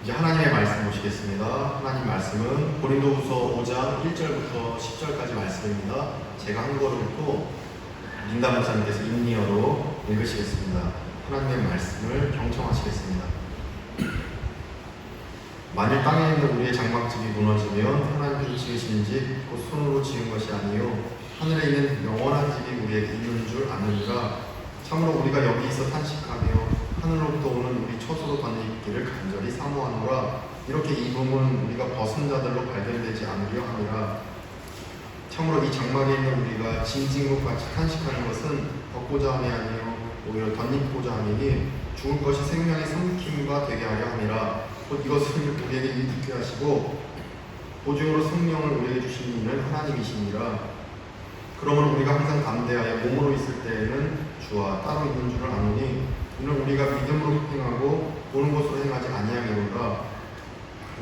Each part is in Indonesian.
이제 하나님의 말씀 보시겠습니다. 하나님 말씀은 고린도후서 5장 1절부터 10절까지 말씀입니다. 제가 한국어로 읽고 린다 목사님께서 인니어로 읽으시겠습니다. 하나님의 말씀을 경청하시겠습니다. 만일 땅에 있는 우리의 장막집이 무너지면 하나님께서 지으신 집 곧 손으로 지은 것이 아니요 하늘에 있는 영원한 집이 우리에게 있는 줄 아느니라. 참으로 우리가 여기 있어 탄식하며 하늘로부터 오는 우리 처소로 던지기를 간절히 사모하노라. 이렇게 이 몸은 우리가 벗은 자들로 발견되지 않으려 함이라. 참으로 이 장막에 있는 우리가 짐진 것 같이 탄식하는 것은 덮고자 함이 아니요 오히려 덧입고자 함이니 죽을 것이 생명의 삼킴과 되게 하려 함이라. 곧 이것을 우리에게 이롭게 하시고 보증으로 성령을 우리에게 주신 이는 하나님이시니라. 그러므로 우리가 항상 담대하여 몸으로 있을 때에는 주와 따로 있는 줄을 아노니 이는 우리가 믿음으로 행하고 보는 것으로 행하지 아니하미로라.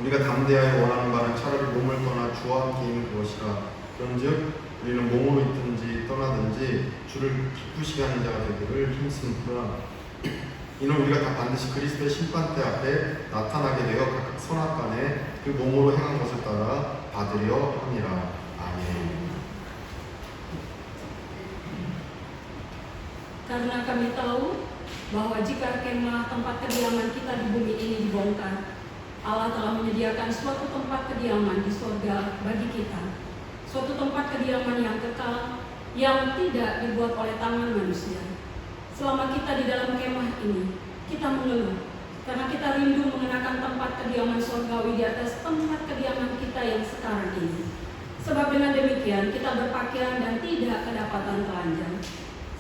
우리가 담대하여 원하는 바는 차라리 몸을 떠나 주와 함께 있는 그것이라. 그런즉 우리는 몸으로 있든지 떠나든지 주를 기쁘시게 하는 자가 되기를 힘쓰노라. 이는 우리가 다 반드시 그리스도의 심판대 앞에 나타나게 되어 각각 선악간에 그 몸으로 행한 것을 따라 받으려 함이라. 아멘. Karena kami tahu bahwa jika kemah tempat kediaman kita di bumi ini dibongkar, Allah telah menyediakan suatu tempat kediaman di surga bagi kita, suatu tempat kediaman yang kekal, yang tidak dibuat oleh tangan manusia. Selama kita di dalam kemah ini, kita mengeluh karena kita rindu mengenakan tempat kediaman surgawi di atas tempat kediaman kita yang sekarang ini. Sebab dengan demikian kita berpakaian dan tidak kedapatan telanjang.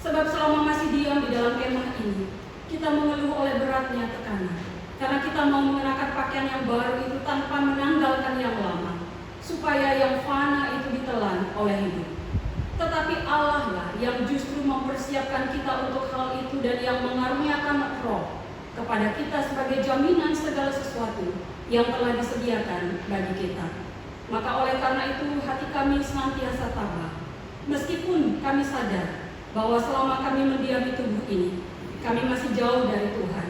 Sebab selama masih diam di dalam kemah ini, kita mengeluh oleh beratnya tekanan. Karena kita mau mengenakan pakaian yang baru itu tanpa menanggalkan yang lama, supaya yang fana itu ditelan oleh hidup. Tetapi Allah lah yang justru mempersiapkan kita untuk hal itu dan yang mengaruniakan roh kepada kita sebagai jaminan segala sesuatu yang telah disediakan bagi kita. Maka oleh karena itu hati kami senantiasa tabah, meskipun kami sadar bahwa selama kami mendiami tubuh ini, kami masih jauh dari Tuhan.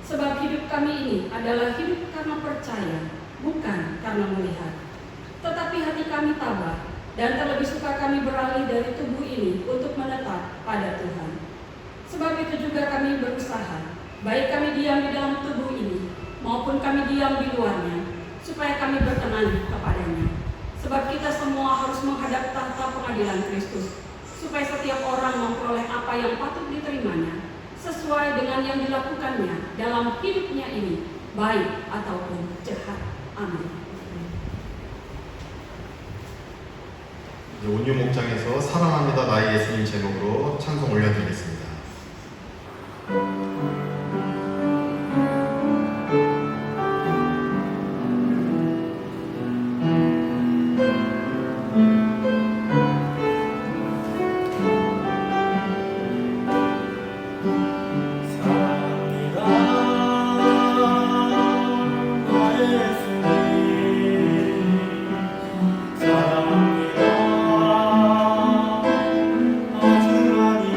Sebab hidup kami ini adalah hidup karena percaya, bukan karena melihat. Tetapi hati kami tabah, dan terlebih suka kami beralih dari tubuh ini untuk menetap pada Tuhan. Sebab itu juga kami berusaha, baik kami diam di dalam tubuh ini, maupun kami diam di luarnya, supaya kami berkenan kepadanya. Sebab kita semua harus menghadap tahta pengadilan Kristus, supaya setiap orang memperoleh apa yang patut diterimanya, sesuai dengan yang dilakukannya dalam hidupnya ini, baik ataupun jahat. Amin. 온유 목장에서 사랑합니다 나의 예수님 제목으로 찬송 올려드리겠습니다. 사랑합니다, 아주 많이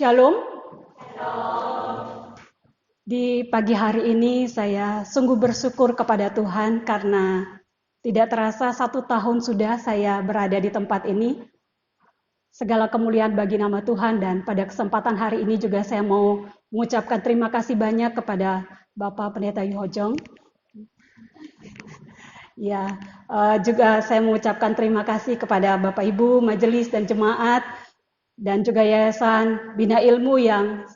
Shalom. Di pagi hari ini saya sungguh bersyukur kepada Tuhan karena tidak terasa 1 tahun sudah saya berada di tempat ini. Segala kemuliaan bagi nama Tuhan, dan pada kesempatan hari ini juga saya mau mengucapkan terima kasih banyak kepada Bapak Pendeta Yuhojong. Ya, juga saya mengucapkan terima kasih kepada Bapak Ibu, majelis dan jemaat, dan juga Yayasan Bina Ilmu yang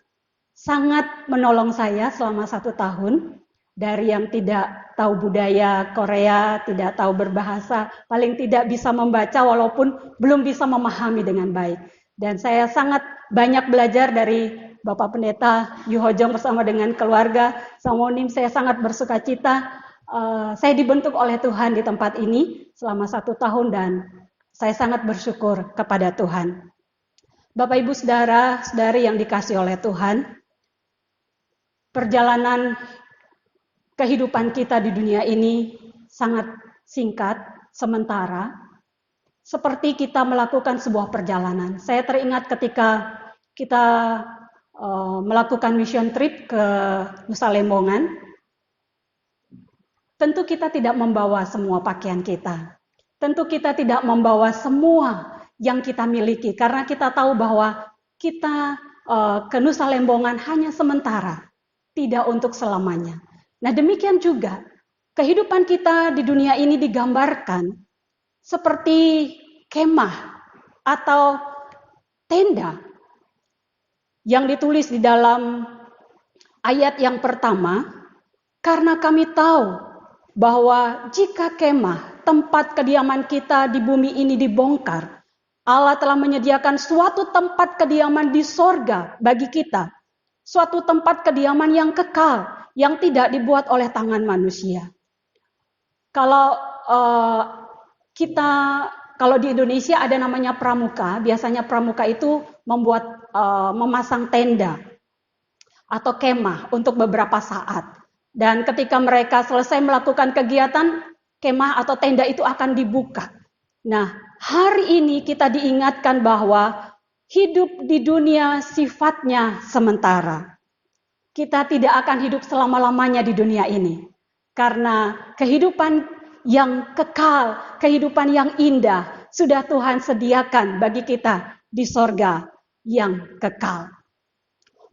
sangat menolong saya selama 1 tahun. Dari yang tidak tahu budaya Korea, tidak tahu berbahasa, paling tidak bisa membaca walaupun belum bisa memahami dengan baik. Dan saya sangat banyak belajar dari Bapak Pendeta Yuhojong bersama dengan keluarga Samonim. Saya sangat bersuka cita. Saya dibentuk oleh Tuhan di tempat ini selama 1 tahun dan saya sangat bersyukur kepada Tuhan. Bapak Ibu saudara-saudari yang dikasihi oleh Tuhan, perjalanan kehidupan kita di dunia ini sangat singkat, sementara, seperti kita melakukan sebuah perjalanan. Saya teringat ketika kita melakukan mission trip ke Nusa Lembongan, tentu kita tidak membawa semua pakaian kita. Tentu kita tidak membawa semua yang kita miliki, karena kita tahu bahwa kita ke Nusa Lembongan hanya sementara, tidak untuk selamanya. Nah, demikian juga kehidupan kita di dunia ini digambarkan seperti kemah atau tenda yang ditulis di dalam ayat yang pertama, karena kami tahu bahwa jika kemah, tempat kediaman kita di bumi ini dibongkar, Allah telah menyediakan suatu tempat kediaman di sorga bagi kita, suatu tempat kediaman yang kekal, yang tidak dibuat oleh tangan manusia. Kalau kalau di Indonesia ada namanya pramuka, biasanya pramuka itu memasang tenda atau kemah untuk beberapa saat. Dan ketika mereka selesai melakukan kegiatan, kemah atau tenda itu akan dibuka. Nah, hari ini kita diingatkan bahwa hidup di dunia sifatnya sementara. Kita tidak akan hidup selama-lamanya di dunia ini. Karena kehidupan yang kekal, kehidupan yang indah, sudah Tuhan sediakan bagi kita di sorga yang kekal.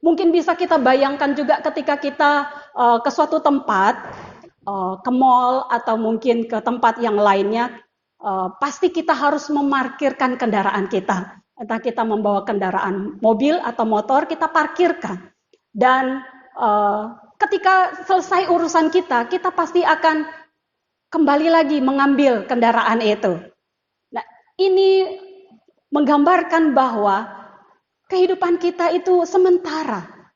Mungkin bisa kita bayangkan juga ketika kita ke suatu tempat, ke mall atau mungkin ke tempat yang lainnya, pasti kita harus memarkirkan kendaraan kita. Entah kita membawa kendaraan mobil atau motor, kita parkirkan. Dan ketika selesai urusan kita pasti akan kembali lagi mengambil kendaraan itu. Nah, ini menggambarkan bahwa kehidupan kita itu sementara.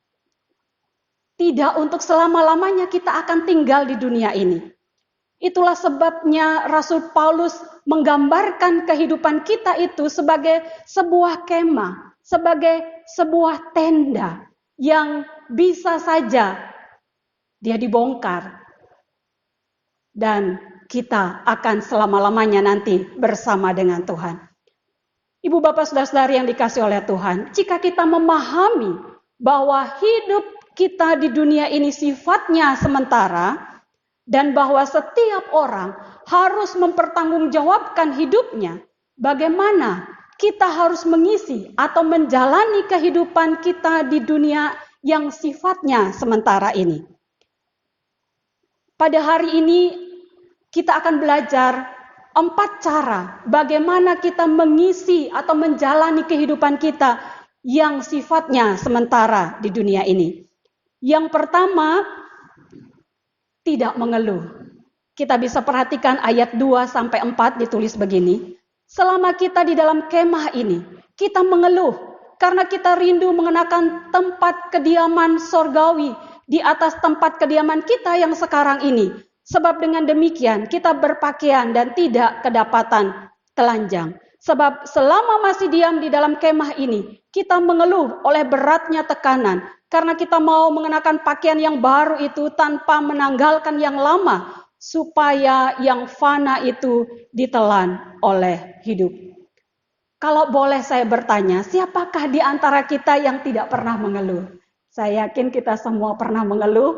Tidak untuk selama-lamanya kita akan tinggal di dunia ini. Itulah sebabnya Rasul Paulus menggambarkan kehidupan kita itu sebagai sebuah kemah, sebagai sebuah tenda yang bisa saja dia dibongkar dan kita akan selama-lamanya nanti bersama dengan Tuhan. Ibu bapak saudara-saudari yang dikasihi oleh Tuhan, jika kita memahami bahwa hidup kita di dunia ini sifatnya sementara dan bahwa setiap orang harus mempertanggungjawabkan hidupnya, bagaimana kita harus mengisi atau menjalani kehidupan kita di dunia yang sifatnya sementara ini. Pada hari ini kita akan belajar 4 cara bagaimana kita mengisi atau menjalani kehidupan kita yang sifatnya sementara di dunia ini. Yang pertama, tidak mengeluh. Kita bisa perhatikan ayat 2-4 ditulis begini. Selama kita di dalam kemah ini, kita mengeluh karena kita rindu mengenakan tempat kediaman sorgawi di atas tempat kediaman kita yang sekarang ini. Sebab dengan demikian kita berpakaian dan tidak kedapatan telanjang. Sebab selama masih diam di dalam kemah ini, kita mengeluh oleh beratnya tekanan. Karena kita mau mengenakan pakaian yang baru itu tanpa menanggalkan yang lama. Supaya yang fana itu ditelan oleh hidup. Kalau boleh saya bertanya, siapakah di antara kita yang tidak pernah mengeluh? Saya yakin kita semua pernah mengeluh.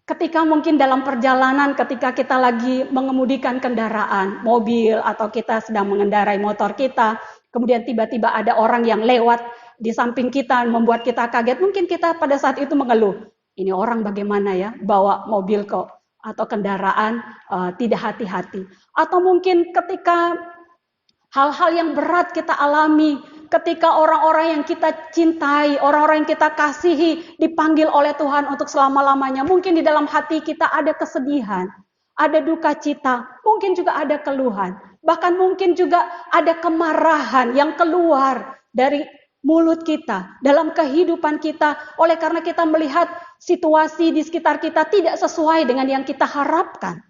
Ketika mungkin dalam perjalanan, ketika kita lagi mengemudikan kendaraan, mobil, atau kita sedang mengendarai motor kita, kemudian tiba-tiba ada orang yang lewat di samping kita, membuat kita kaget, mungkin kita pada saat itu mengeluh. Ini orang bagaimana ya, bawa mobil kok, atau kendaraan tidak hati-hati. Atau mungkin ketika hal-hal yang berat kita alami, ketika orang-orang yang kita cintai, orang-orang yang kita kasihi dipanggil oleh Tuhan untuk selama-lamanya. Mungkin di dalam hati kita ada kesedihan, ada duka cita, mungkin juga ada keluhan. Bahkan mungkin juga ada kemarahan yang keluar dari mulut kita, dalam kehidupan kita. Oleh karena kita melihat situasi di sekitar kita tidak sesuai dengan yang kita harapkan.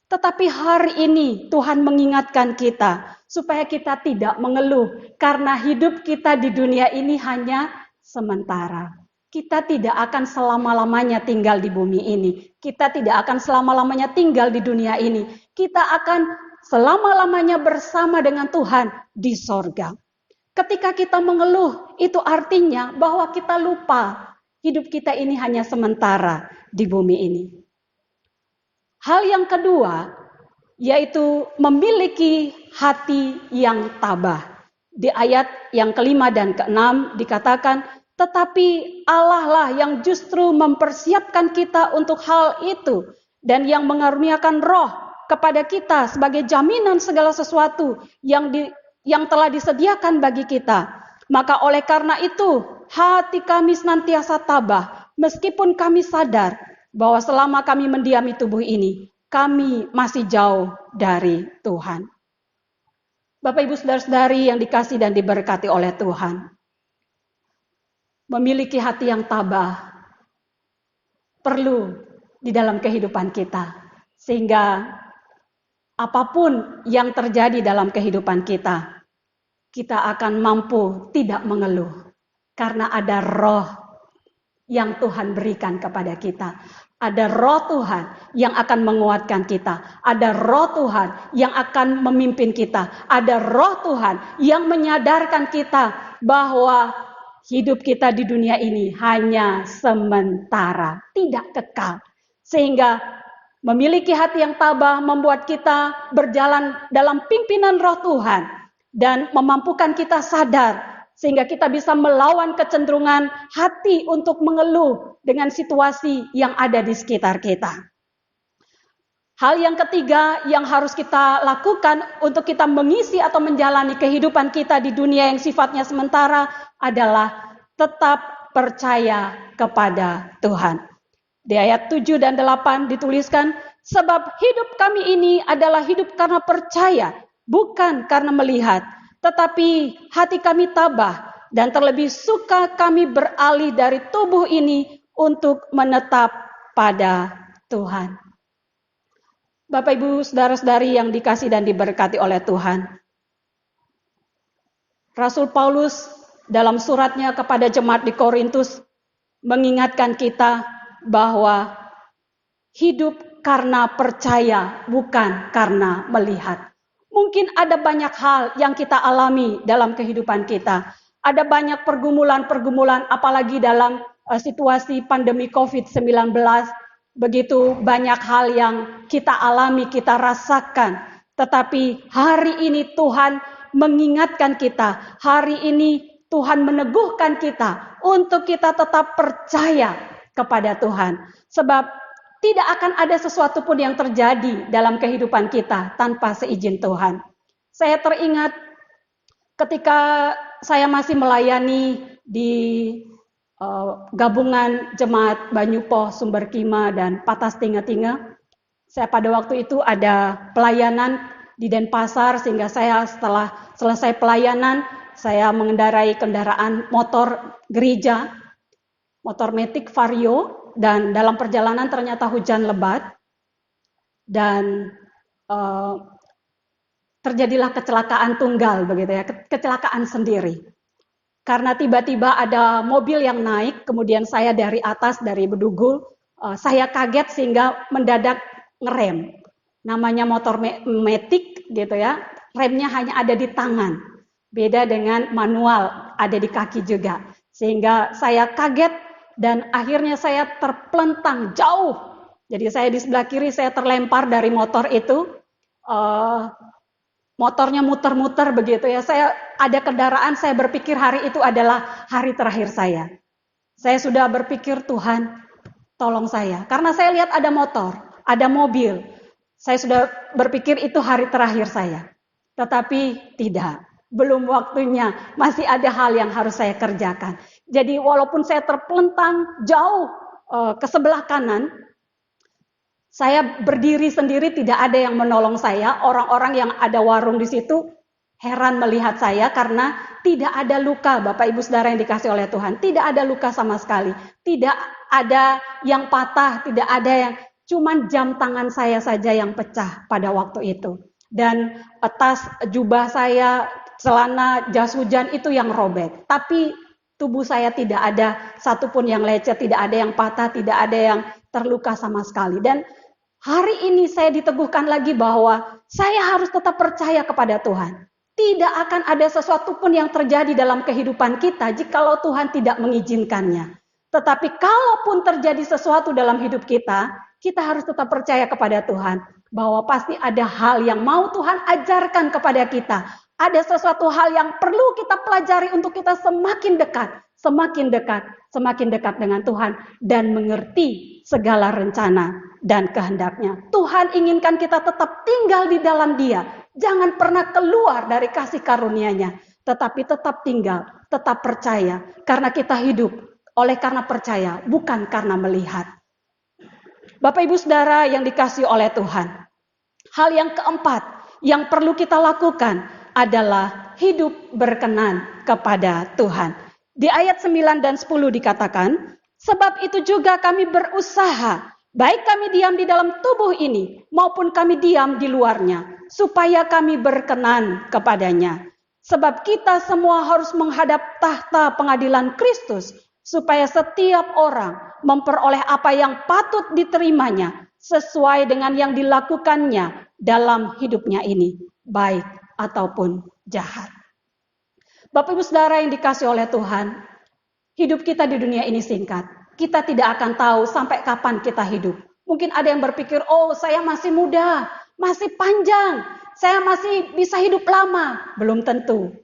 Tetapi hari ini Tuhan mengingatkan kita supaya kita tidak mengeluh karena hidup kita di dunia ini hanya sementara. Kita tidak akan selama-lamanya tinggal di bumi ini. Kita tidak akan selama-lamanya tinggal di dunia ini. Kita akan selama-lamanya bersama dengan Tuhan di sorga. Ketika kita mengeluh, itu artinya bahwa kita lupa hidup kita ini hanya sementara di bumi ini. Hal yang kedua, yaitu memiliki hati yang tabah. Di ayat yang kelima dan keenam dikatakan, tetapi Allah lah yang justru mempersiapkan kita untuk hal itu, dan yang mengaruniakan roh kepada kita sebagai jaminan segala sesuatu yang telah disediakan bagi kita. Maka oleh karena itu, hati kami senantiasa tabah, meskipun kami sadar bahwa selama kami mendiami tubuh ini, kami masih jauh dari Tuhan. Bapak Ibu Saudara-saudari yang dikasih dan diberkati oleh Tuhan. Memiliki hati yang tabah perlu di dalam kehidupan kita. Sehingga apapun yang terjadi dalam kehidupan kita, kita akan mampu tidak mengeluh. Karena ada roh yang Tuhan berikan kepada kita. Ada roh Tuhan yang akan menguatkan kita. Ada roh Tuhan yang akan memimpin kita. Ada roh Tuhan yang menyadarkan kita bahwa hidup kita di dunia ini hanya sementara, tidak kekal. Sehingga memiliki hati yang tabah membuat kita berjalan dalam pimpinan roh Tuhan. Dan memampukan kita sadar sehingga kita bisa melawan kecenderungan hati untuk mengeluh dengan situasi yang ada di sekitar kita. Hal yang ketiga yang harus kita lakukan untuk kita mengisi atau menjalani kehidupan kita di dunia yang sifatnya sementara adalah tetap percaya kepada Tuhan. Di ayat 7 dan 8 dituliskan, sebab hidup kami ini adalah hidup karena percaya, bukan karena melihat. Tetapi hati kami tabah dan terlebih suka kami beralih dari tubuh ini untuk menetap pada Tuhan. Bapak Ibu Saudara-saudari yang dikasih dan diberkati oleh Tuhan. Rasul Paulus dalam suratnya kepada jemaat di Korintus mengingatkan kita bahwa hidup karena percaya bukan karena melihat. Mungkin ada banyak hal yang kita alami dalam kehidupan kita. Ada banyak pergumulan-pergumulan apalagi dalam situasi pandemi COVID-19. Begitu banyak hal yang kita alami, kita rasakan. Tetapi hari ini Tuhan mengingatkan kita. Hari ini Tuhan meneguhkan kita untuk kita tetap percaya kepada Tuhan. Sebab tidak akan ada sesuatu pun yang terjadi dalam kehidupan kita tanpa seizin Tuhan. Saya teringat ketika saya masih melayani di gabungan jemaat Banyupoh, Sumberkima, dan Patas Tinga-Tinga. Saya pada waktu itu ada pelayanan di Denpasar, sehingga saya setelah selesai pelayanan, saya mengendarai kendaraan motor gereja, motor Matic Vario. Dan dalam perjalanan ternyata hujan lebat dan terjadilah kecelakaan tunggal begitu ya, kecelakaan sendiri. Karena tiba-tiba ada mobil yang naik, kemudian saya dari atas dari Bedugul, saya kaget sehingga mendadak ngerem. Namanya motor Matic gitu ya, remnya hanya ada di tangan. Beda dengan manual, ada di kaki juga. Sehingga saya kaget dan akhirnya saya terplentang jauh. Jadi saya di sebelah kiri, saya terlempar dari motor itu. Motornya muter-muter begitu ya. Saya ada kendaraan, saya berpikir hari itu adalah hari terakhir saya. Saya sudah berpikir, Tuhan, tolong saya. Karena saya lihat ada motor, ada mobil. Saya sudah berpikir itu hari terakhir saya. Tetapi tidak, belum waktunya. Masih ada hal yang harus saya kerjakan. Jadi walaupun saya terplentang jauh ke sebelah kanan, saya berdiri sendiri, tidak ada yang menolong saya. Orang-orang yang ada warung di situ heran melihat saya karena tidak ada luka, Bapak Ibu Saudara yang dikasih oleh Tuhan. Tidak ada luka sama sekali. Tidak ada yang patah, tidak ada yang, cuman jam tangan saya saja yang pecah pada waktu itu. Dan tas jubah saya, celana, jas hujan itu yang robek. Tapi tubuh saya tidak ada satupun yang lecet, tidak ada yang patah, tidak ada yang terluka sama sekali. Dan hari ini saya diteguhkan lagi bahwa saya harus tetap percaya kepada Tuhan. Tidak akan ada sesuatu pun yang terjadi dalam kehidupan kita jikalau Tuhan tidak mengizinkannya. Tetapi kalaupun terjadi sesuatu dalam hidup kita, kita harus tetap percaya kepada Tuhan. Bahwa pasti ada hal yang mau Tuhan ajarkan kepada kita. Ada sesuatu hal yang perlu kita pelajari untuk kita semakin dekat dengan Tuhan dan mengerti segala rencana dan kehendaknya. Tuhan inginkan kita tetap tinggal di dalam Dia. Jangan pernah keluar dari kasih karunia-Nya, tetapi tetap tinggal, tetap percaya, karena kita hidup oleh karena percaya, bukan karena melihat. Bapak Ibu Saudara yang dikasihi oleh Tuhan, hal yang keempat yang perlu kita lakukan adalah hidup berkenan kepada Tuhan. Di ayat 9 dan 10 dikatakan, sebab itu juga kami berusaha, baik kami diam di dalam tubuh ini, maupun kami diam di luarnya, supaya kami berkenan kepadanya. Sebab kita semua harus menghadap tahta pengadilan Kristus, supaya setiap orang memperoleh apa yang patut diterimanya, sesuai dengan yang dilakukannya dalam hidupnya ini, baik ataupun jahat. Bapak Ibu Saudara yang dikasihi oleh Tuhan, hidup kita di dunia ini singkat. Kita tidak akan tahu sampai kapan kita hidup. Mungkin ada yang berpikir, oh saya masih muda, masih panjang, saya masih bisa hidup lama. Belum tentu.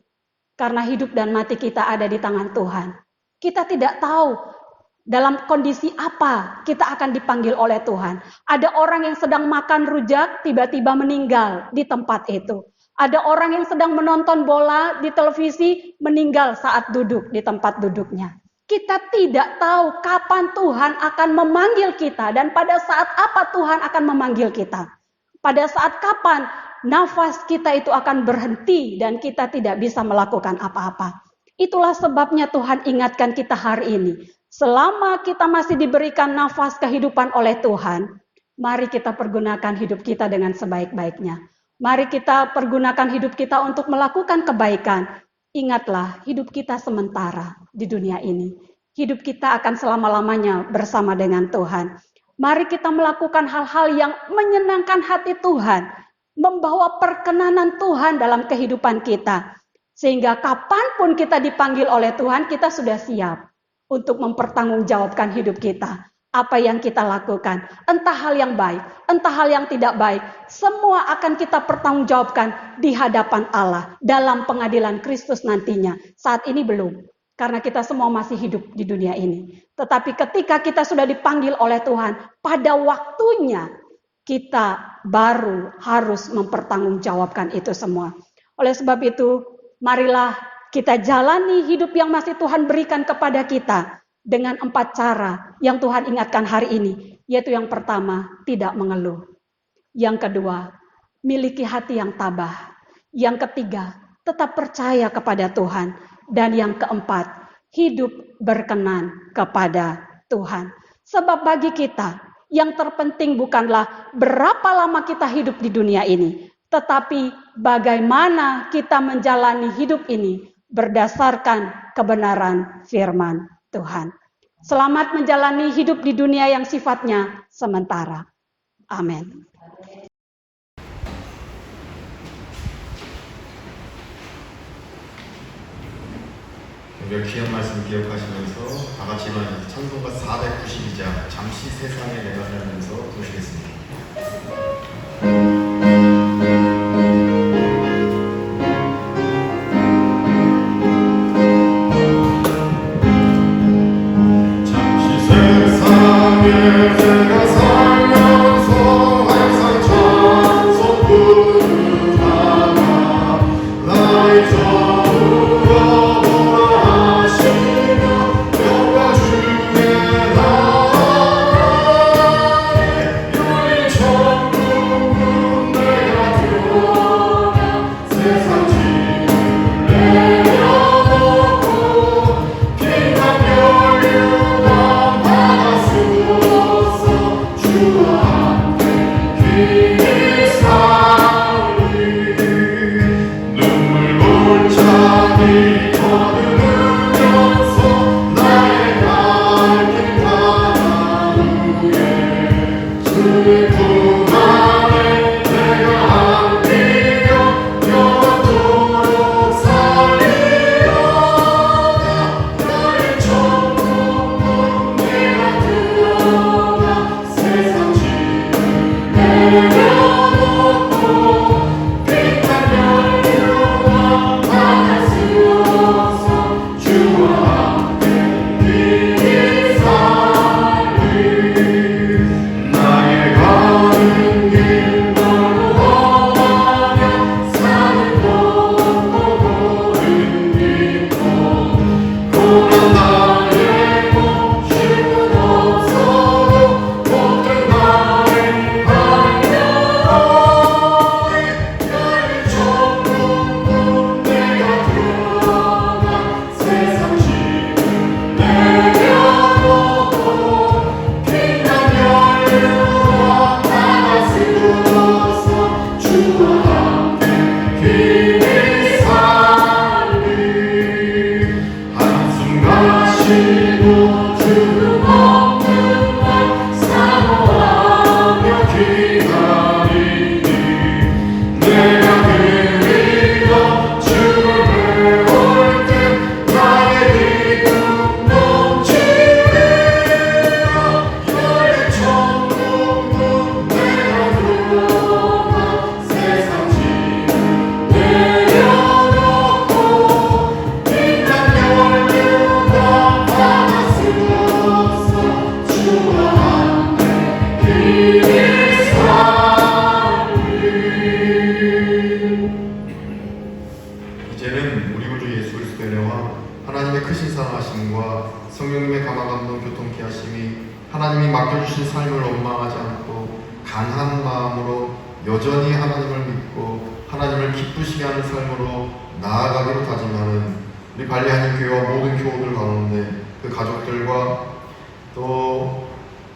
Karena hidup dan mati kita ada di tangan Tuhan. Kita tidak tahu dalam kondisi apa kita akan dipanggil oleh Tuhan. Ada orang yang sedang makan rujak, tiba-tiba meninggal di tempat itu. Ada orang yang sedang menonton bola di televisi, meninggal saat duduk di tempat duduknya. Kita tidak tahu kapan Tuhan akan memanggil kita dan pada saat apa Tuhan akan memanggil kita. Pada saat kapan nafas kita itu akan berhenti dan kita tidak bisa melakukan apa-apa. Itulah sebabnya Tuhan ingatkan kita hari ini. Selama kita masih diberikan nafas kehidupan oleh Tuhan, mari kita pergunakan hidup kita dengan sebaik-baiknya. Mari kita pergunakan hidup kita untuk melakukan kebaikan. Ingatlah, hidup kita sementara di dunia ini. Hidup kita akan selama-lamanya bersama dengan Tuhan. Mari kita melakukan hal-hal yang menyenangkan hati Tuhan. Membawa perkenanan Tuhan dalam kehidupan kita. Sehingga kapanpun kita dipanggil oleh Tuhan, kita sudah siap untuk mempertanggungjawabkan hidup kita. Apa yang kita lakukan, entah hal yang baik, entah hal yang tidak baik, semua akan kita pertanggungjawabkan di hadapan Allah dalam pengadilan Kristus nantinya. Saat ini belum, karena kita semua masih hidup di dunia ini. Tetapi ketika kita sudah dipanggil oleh Tuhan, pada waktunya kita baru harus mempertanggungjawabkan itu semua. Oleh sebab itu, marilah kita jalani hidup yang masih Tuhan berikan kepada kita dengan 4 cara yang Tuhan ingatkan hari ini. Yaitu yang pertama, tidak mengeluh. Yang kedua, miliki hati yang tabah. Yang ketiga, tetap percaya kepada Tuhan. Dan yang keempat, hidup berkenan kepada Tuhan. Sebab bagi kita, yang terpenting bukanlah berapa lama kita hidup di dunia ini, tetapi bagaimana kita menjalani hidup ini berdasarkan kebenaran firman Tuhan. Selamat menjalani hidup di dunia yang sifatnya sementara. Amin. 오늘 귀한 말씀 기억하시면서 다 같이 일어나셔서 찬송가 492장 잠시 세상에 내가 살면서 보시겠습니다. 잠시 세상에 내가 살면서 항상 찬송 부르다가 나의 저울로 이제는 우리 구주 예수 그리스도의 은혜와 하나님의 크신 사랑하심과 성령님의 강화 감동 교통케 하심이 하나님이 맡겨주신 삶을 원망하지 않고 간한 마음으로 여전히 하나님을 믿고 하나님을 기쁘시게 하는 삶으로 나아가기로 다짐하는 우리 발리하님 교회와 모든 교우들 가운데 그 가족들과 또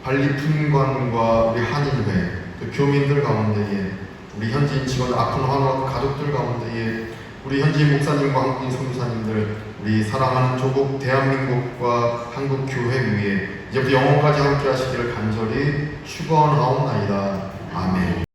발리fun관과 우리 한인회 또 교민들 가운데에 우리 현지인 직원 아픈 환우와 그 가족들 가운데에 우리 현지인 목사님과 한국인 선교사님들 우리 사랑하는 조국 대한민국과 한국 교회 위에 이제부터 영원까지 함께 하시기를 간절히 축원하옵나이다. 아멘.